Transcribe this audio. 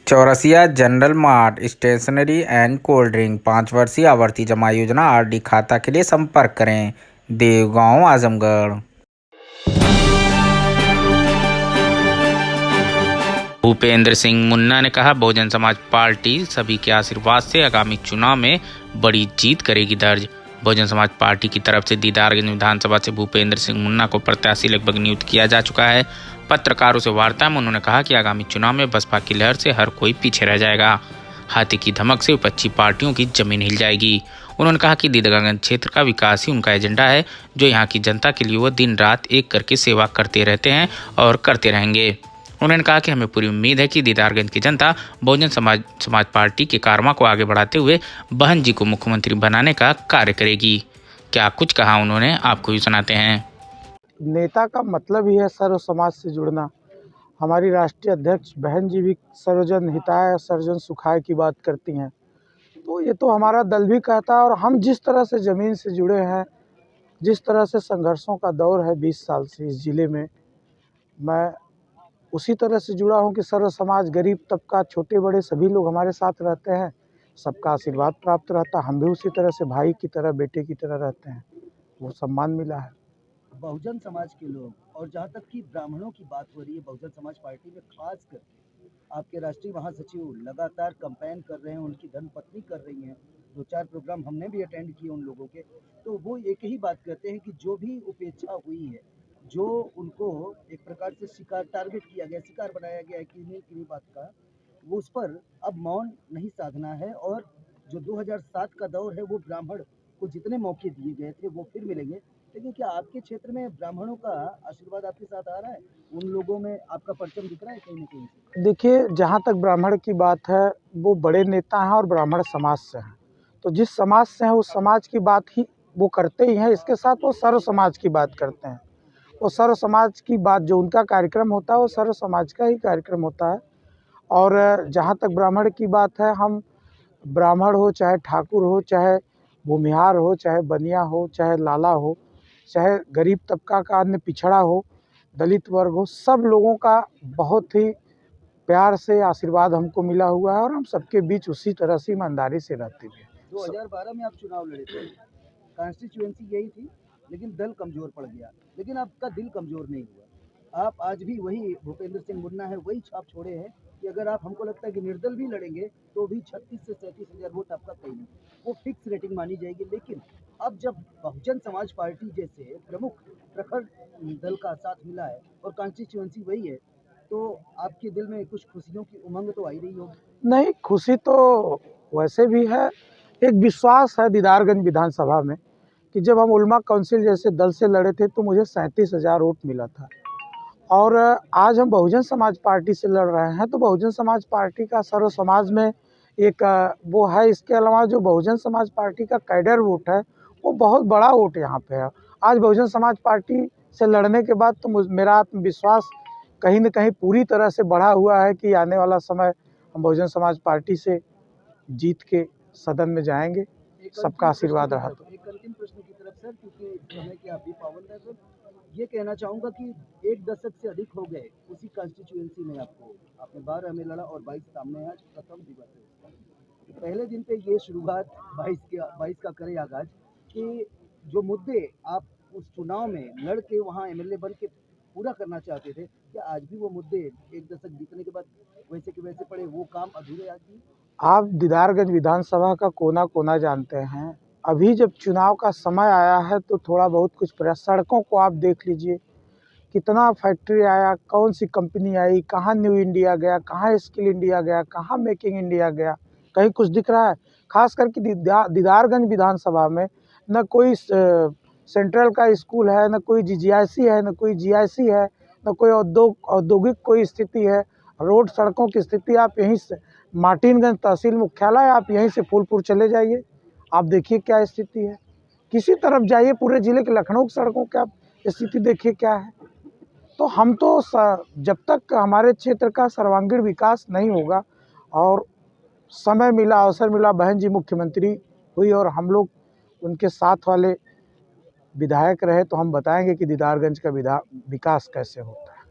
Chaurasia general mart stationery and cold drink 5 वर्षीय आवर्ती जमा योजना आरडी खाता के लिए संपर्क करें। देवगांव आजमगढ़। भूपेंद्र सिंह मुन्ना ने कहा, बहुजन समाज पार्टी सभी के आशीर्वाद से आगामी चुनाव में बड़ी जीत करेगी दर्ज। बहुजन समाज पार्टी की तरफ से दीदारगंज विधानसभा से भूपेंद्र सिंह मुन्ना को प्रत्याशी लगभग नियुक्त किया जा चुका है। पत्रकारों से वार्ता में उन्होंने कहा कि आगामी चुनाव में बसपा की लहर से हर कोई पीछे रह जाएगा। हाथी की धमक से विपक्षी पार्टियों की जमीन हिल जाएगी। उन्होंने कहा कि दीदारगंज क्षेत्र का विकास ही उनका एजेंडा है, जो यहाँ की जनता के लिए वो दिन रात एक करके सेवा करते रहते हैं और करते रहेंगे। उन्होंने कहा कि हमें पूरी उम्मीद है कि दीदारगंज की जनता बहुजन समाज पार्टी के कारमा को आगे बढ़ाते हुए बहन जी को मुख्यमंत्री बनाने का कार्य करेगी। क्या कुछ कहा उन्होंने, आपको भी सुनाते हैं। नेता का मतलब ही है सर्व समाज से जुड़ना। हमारी राष्ट्रीय अध्यक्ष बहन जी भी सर्वजन हिताय सर्वजन सुखाय की बात करती हैं, तो ये तो हमारा दल भी कहता है। और हम जिस तरह से ज़मीन से जुड़े हैं, जिस तरह से संघर्षों का दौर है 20 साल से इस ज़िले में, मैं उसी तरह से जुड़ा हूँ कि सर्व समाज, गरीब तबका, छोटे बड़े सभी लोग हमारे साथ रहते हैं। सबका आशीर्वाद प्राप्त रहता है। हम भी उसी तरह से भाई की तरह, बेटे की तरह रहते हैं। वो सम्मान मिला है। बहुजन समाज के लोग, और जहाँ तक कि ब्राह्मणों की बात हो रही है, बहुजन समाज पार्टी में खास करके आपके राष्ट्रीय महासचिव लगातार कैंपेन कर रहे हैं, उनकी धर्मपत्नी कर रही हैं। 2-4 प्रोग्राम हमने भी अटेंड किए उन लोगों के, तो वो एक ही बात कहते हैं कि जो भी उपेक्षा हुई है, जो उनको एक प्रकार से शिकार टारगेट किया गया, शिकार बनाया गया है किन्हीं बात का, वो उस पर अब मौन नहीं साधना है। और जो 2007 का दौर है, वो ब्राह्मण को जितने मौके दिए गए थे वो फिर मिलेंगे। लेकिन क्या आपके क्षेत्र में ब्राह्मणों का आशीर्वाद आपके साथ आ रहा है? उन लोगों में आपका परचम दिख रहा है कहीं ना कहीं? देखिए, जहाँ तक ब्राह्मण की बात है, वो बड़े नेता हैं और ब्राह्मण समाज से हैं, तो जिस समाज से हैं उस समाज की बात ही वो करते ही हैं। इसके साथ वो सर्व समाज की बात करते हैं। वो सर्व समाज की बात, जो उनका कार्यक्रम होता है, वो सर्व समाज का ही कार्यक्रम होता है। और जहाँ तक ब्राह्मण की बात है, हम ब्राह्मण हो, चाहे ठाकुर हो, चाहे भूमिहार हो, चाहे बनिया हो, चाहे लाला हो, चाहे गरीब तबका का अन्य पिछड़ा हो, दलित वर्ग हो, सब लोगों का बहुत ही प्यार से आशीर्वाद हमको मिला हुआ है और हम सबके बीच उसी तरह से ईमानदारी से रहते हैं। 2012 में आप चुनाव लड़े थे, कॉन्स्टिट्यूएंसी यही थी, लेकिन दल कमजोर पड़ गया। लेकिन आपका दिल कमजोर नहीं हुआ। आप आज भी वही भूपेंद्र सिंह मुन्ना है, वही छाप छोड़े हैं कि अगर आप, हमको लगता है कि निर्दल भी लड़ेंगे तो भी 36 से 37 हज़ार वोट आपका कहीं नहीं, वो फिक्स रेटिंग मानी जाएगी। लेकिन अब जब बहुजन समाज पार्टी जैसे प्रमुख प्रखर दल का साथ मिला है और कॉन्स्टिट्यूएंसी वही है, तो आपके दिल में कुछ खुशियों की उमंग तो आई रही होगी? नहीं, खुशी तो वैसे भी है। एक विश्वास है दीदारगंज विधानसभा में कि जब हम उलमा काउंसिल जैसे दल से लड़े थे तो मुझे 37,000 वोट मिला था। और आज हम बहुजन समाज पार्टी से लड़ रहे हैं, तो बहुजन समाज पार्टी का सर्व समाज में एक वो है। इसके अलावा जो बहुजन समाज पार्टी का कैडर वोट है, वो बहुत बड़ा वोट यहाँ पे है। आज बहुजन समाज पार्टी से लड़ने के बाद तो मेरा आत्मविश्वास कहीं न कहीं पूरी तरह से बढ़ा हुआ है कि आने वाला समय हम बहुजन समाज पार्टी से जीत के सदन में जाएंगे। सबका आशीर्वाद रहा। एक अंतिम प्रश्न की तरफ सर, क्योंकि समय की आप भी पाबंद है सर, ये कहना चाहूँगा कि 1 दशक से अधिक हो गए उसी कॉन्स्टिट्यूएंसी में आपने 12 में लड़ा और 22 सामने है। आज प्रथम दिवस है उसका। पहले दिन पे ये शुरुआत 22 का करें आगाज कि जो मुद्दे आप उस चुनाव में लड़ के वहाँ एमएलए बन के पूरा करना चाहते थे, क्या आज भी वो मुद्दे 1 दशक बीतने के बाद वैसे के वैसे पड़े, वो काम अधूरे आज भी? आप दीदारगंज विधानसभा का कोना कोना जानते हैं। अभी जब चुनाव का समय आया है तो थोड़ा बहुत कुछ प्रयास, सड़कों को आप देख लीजिए, कितना फैक्ट्री आया, कौन सी कंपनी आई, कहाँ न्यू इंडिया गया, कहाँ स्किल इंडिया गया, कहाँ मेकिंग इंडिया गया, कहीं कुछ दिख रहा है? खास करके दीदारगंज विधानसभा में न कोई सेंट्रल का स्कूल है, न कोई जीजीआईसी है, न कोई जीआईसी है, न कोई औद्योगिक कोई स्थिति है। रोड सड़कों की स्थिति आप यहीं से मार्टिनगंज तहसील मुख्यालय, आप यहीं से फूलपुर चले जाइए, आप देखिए क्या स्थिति है। किसी तरफ जाइए, पूरे ज़िले के लखनऊ की सड़कों की आप स्थिति देखिए क्या है। तो हम तो जब तक हमारे क्षेत्र का सर्वांगीण विकास नहीं होगा और समय मिला, अवसर मिला, बहन जी मुख्यमंत्री हुई और हम लोग उनके साथ वाले विधायक रहे तो हम बताएंगे कि दीदारगंज का विकास कैसे होता है।